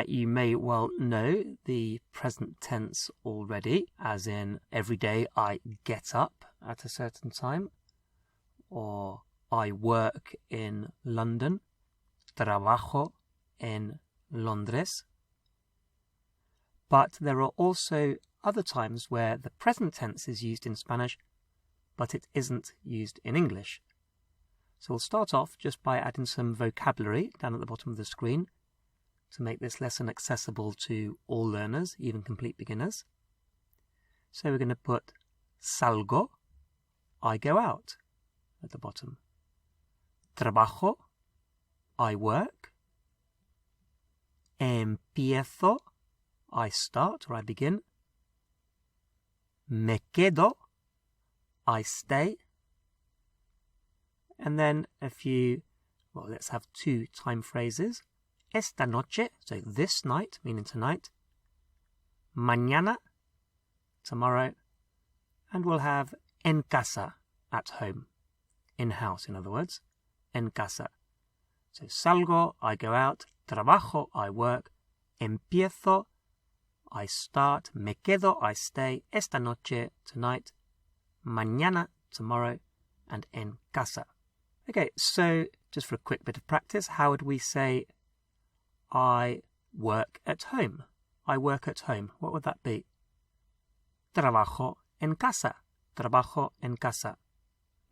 You may well know the present tense already, as in every day I get up at a certain time, or I work in London, trabajo en Londres. But there are also other times where the present tense is used in Spanish, but it isn't used in English. So we'll start off just by adding some vocabulary down at the bottom of the screen to make this lesson accessible to all learners, even complete beginners. So we're going to put salgo, I go out, at the bottom. Trabajo, I work. Empiezo, I start or I begin. Me quedo, I stay. And then let's have two time phrases. Esta noche, so this night, meaning tonight. Mañana, tomorrow. And we'll have en casa, at home. In house, in other words. En casa. So salgo, I go out. Trabajo, I work. Empiezo, I start. Me quedo, I stay. Esta noche, tonight. Mañana, tomorrow. And en casa. Okay, so just for a quick bit of practice, how would we say I work at home? I work at home. What would that be? Trabajo en casa. Trabajo en casa.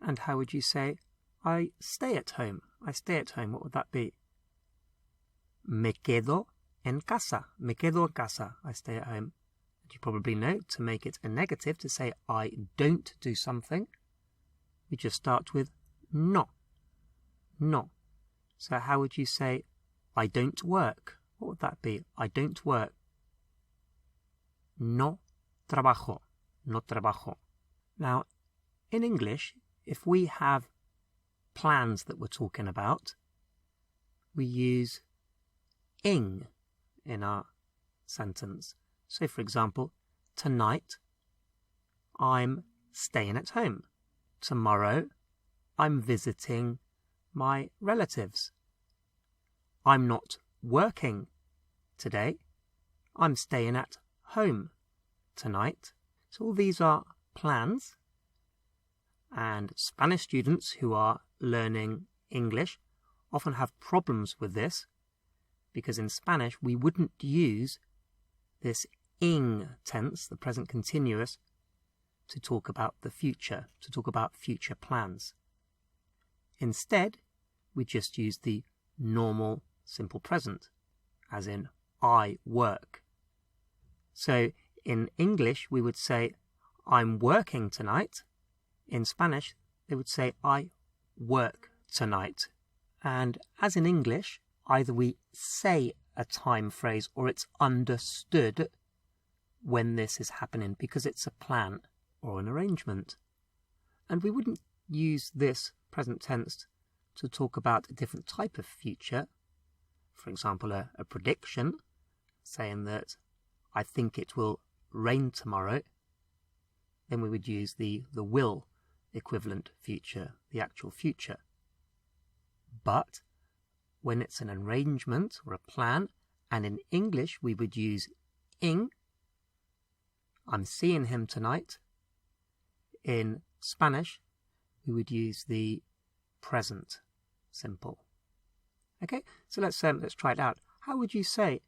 And how would you say I stay at home? I stay at home. What would that be? Me quedo en casa. Me quedo en casa. I stay at home. And you probably know to make it a negative, to say I don't do something, we just start with no. No. So how would you say I don't work? What would that be? I don't work. No trabajo. No trabajo. Now, in English, if we have plans that we're talking about, we use ing in our sentence. So, for example, tonight, I'm staying at home. Tomorrow, I'm visiting my relatives. I'm not working today. I'm staying at home tonight. So all these are plans. And Spanish students who are learning English often have problems with this, because in Spanish we wouldn't use this ing tense, the present continuous, to talk about the future, to talk about future plans. Instead, we just use the normal simple present, as in I work. So in English we would say I'm working tonight. In Spanish they would say I work tonight. And as in English, either we say a time phrase or it's understood when this is happening, because it's a plan or an arrangement. And we wouldn't use this present tense to talk about a different type of future. For example, a prediction, saying that I think it will rain tomorrow. Then we would use the will equivalent future, the actual future. But when it's an arrangement or a plan, and in English we would use ing, I'm seeing him tonight. In Spanish, we would use the present simple. Okay, so let's try it out. How would you say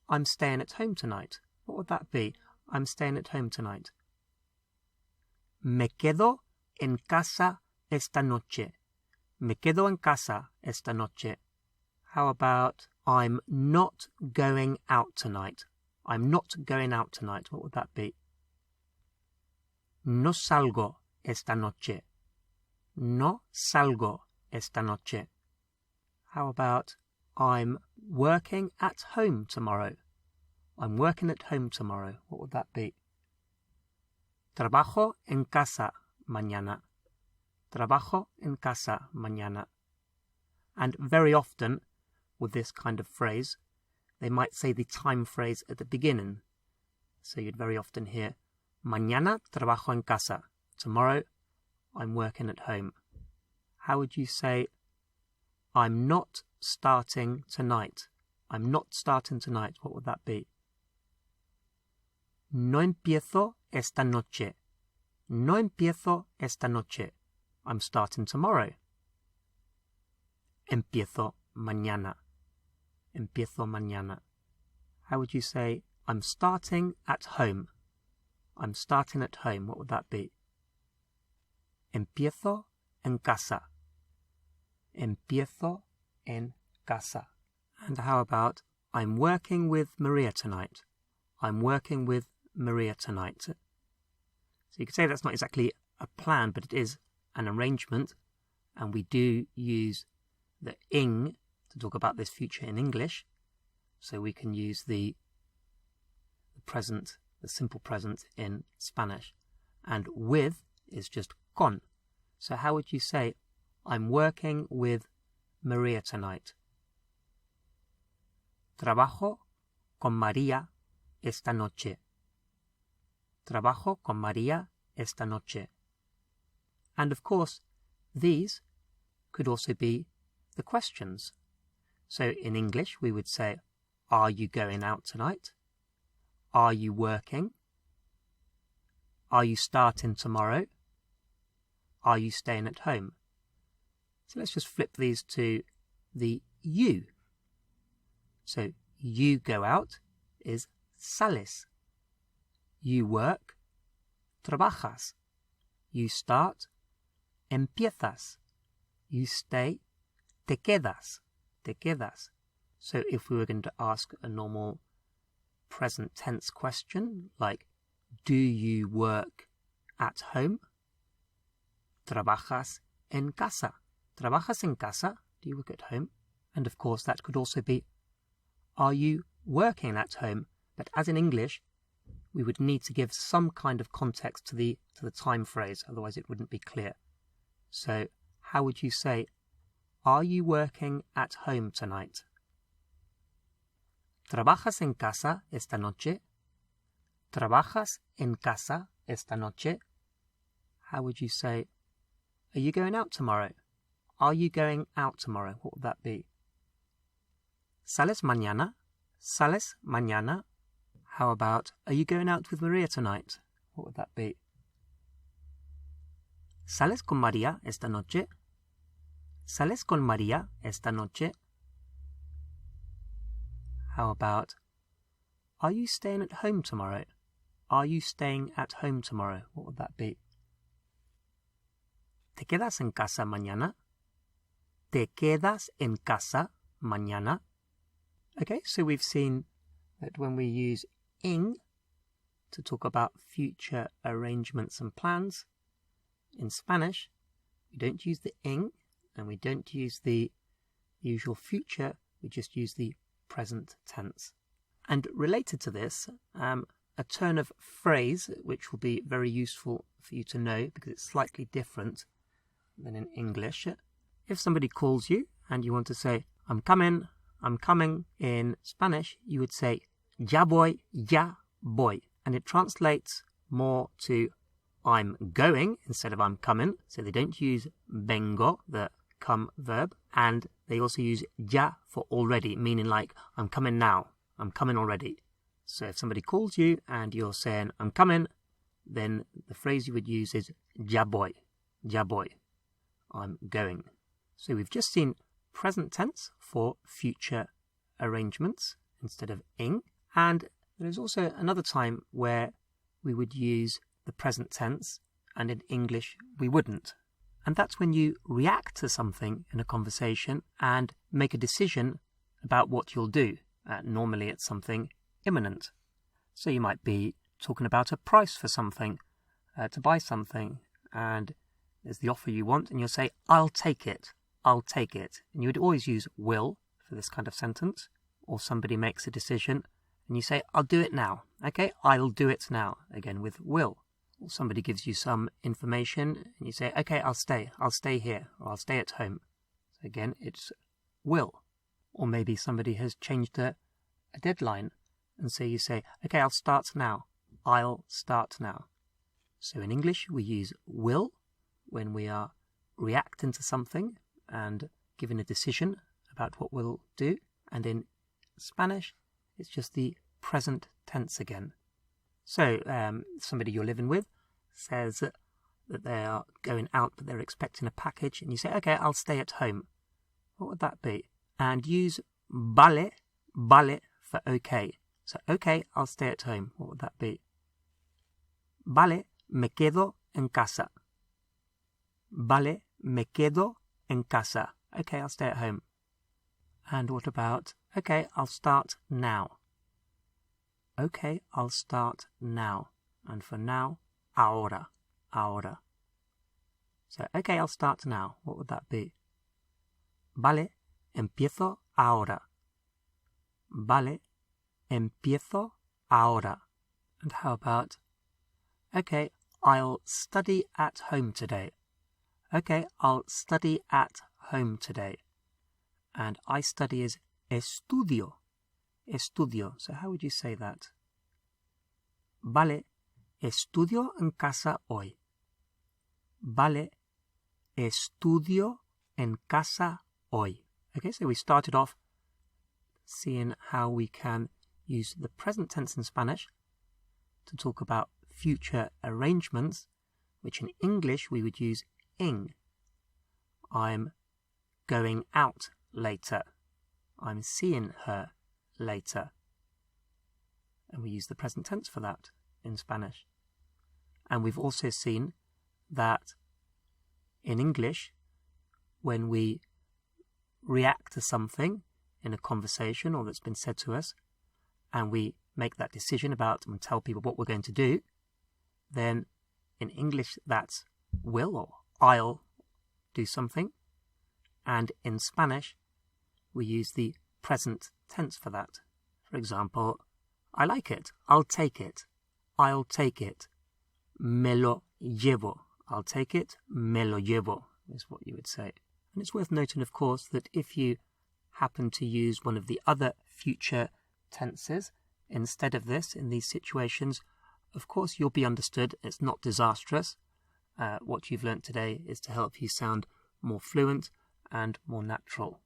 I'm staying at home tonight? What would that be? I'm staying at home tonight. Me quedo en casa esta noche. Me quedo en casa esta noche. How about I'm not going out tonight? I'm not going out tonight. What would that be? No salgo esta noche. No salgo esta noche. How about I'm working at home tomorrow? I'm working at home tomorrow. What would that be? Trabajo en casa mañana. Trabajo en casa mañana. And very often, with this kind of phrase, they might say the time phrase at the beginning. So you'd very often hear, mañana trabajo en casa. Tomorrow, I'm working at home. How would you say, I'm not starting tonight. I'm not starting tonight. What would that be? No empiezo esta noche. No empiezo esta noche. I'm starting tomorrow. Empiezo mañana. Empiezo mañana. How would you say, I'm starting at home? I'm starting at home. What would that be? Empiezo en casa. Empiezo en casa. And how about, I'm working with Maria tonight? I'm working with Maria tonight. So you could say that's not exactly a plan, but it is an arrangement, and we do use the ing to talk about this future in English. So we can use the present, the simple present in Spanish. And with is just con. So how would you say, I'm working with Maria tonight? Trabajo con María esta noche. Trabajo con María esta noche. And of course, these could also be the questions. So in English, we would say, are you going out tonight? Are you working? Are you starting tomorrow? Are you staying at home? So let's just flip these to the you. So you go out is sales. You work, trabajas. You start, empiezas. You stay, te quedas. Te quedas. So if we were going to ask a normal present tense question, like, do you work at home? Trabajas en casa. Trabajas en casa? Do you work at home? And of course that could also be, are you working at home? But as in English, we would need to give some kind of context to the time phrase, otherwise it wouldn't be clear. So how would you say, are you working at home tonight? ¿Trabajas en casa esta noche? ¿Trabajas en casa esta noche? How would you say, are you going out tomorrow? Are you going out tomorrow? What would that be? ¿Sales mañana? ¿Sales mañana? How about, are you going out with Maria tonight? What would that be? ¿Sales con María esta noche? ¿Sales con María esta noche? How about, are you staying at home tomorrow? Are you staying at home tomorrow? What would that be? ¿Te quedas en casa mañana? ¿Te quedas en casa mañana? Okay, so we've seen that when we use ing to talk about future arrangements and plans, in Spanish, we don't use the ing and we don't use the usual future, we just use the present tense. And related to this, a turn of phrase which will be very useful for you to know because it's slightly different than in English. If somebody calls you and you want to say, I'm coming, in Spanish, you would say, ya voy. And it translates more to I'm going instead of I'm coming. So they don't use vengo, the come verb, and they also use ya for already, meaning like I'm coming now, I'm coming already. So if somebody calls you and you're saying I'm coming, then the phrase you would use is ya voy, I'm going. So we've just seen present tense for future arrangements instead of ing, and there is also another time where we would use the present tense and in English we wouldn't. And that's when you react to something in a conversation and make a decision about what you'll do. Normally it's something imminent. So you might be talking about a price for something, to buy something, and there's the offer you want, and you'll say, I'll take it. And you would always use will for this kind of sentence. Or somebody makes a decision and you say, I'll do it now. Okay, I'll do it now. Again, with will. Or somebody gives you some information and you say, okay, I'll stay here, or I'll stay at home. So again, it's will. Or maybe somebody has changed a deadline, and so you say, okay, I'll start now. So in English, we use will when we are reacting to something and giving a decision about what we'll do. And in Spanish, it's just the present tense again. So somebody you're living with says that they are going out, but they're expecting a package, and you say, okay, I'll stay at home. What would that be? And use vale for okay. So, okay, I'll stay at home. What would that be? Vale, me quedo en casa. Vale, me quedo en casa. Okay, I'll stay at home. And what about, okay, I'll start now. Okay, I'll start now. And for now, ahora. So, okay, I'll start now. What would that be? Vale, empiezo ahora. Vale, empiezo ahora. And how about, okay, I'll study at home today. Okay, I'll study at home today. And I study is estudio. Estudio. So how would you say that? Vale, estudio en casa hoy. Vale, estudio en casa hoy. Okay, so we started off seeing how we can use the present tense in Spanish to talk about future arrangements, which in English we would use ing. I'm going out later. I'm seeing her later. And we use the present tense for that in Spanish. And we've also seen that in English, when we react to something in a conversation or that's been said to us, and we make that decision about and tell people what we're going to do, then in English that's will or I'll do something. And in Spanish, we use the present tense for that. For example, I like it. I'll take it. I'll take it. Me lo llevo. I'll take it. Me lo llevo is what you would say. And it's worth noting, of course, that if you happen to use one of the other future tenses instead of this in these situations, of course you'll be understood. It's not disastrous. What you've learnt today is to help you sound more fluent and more natural.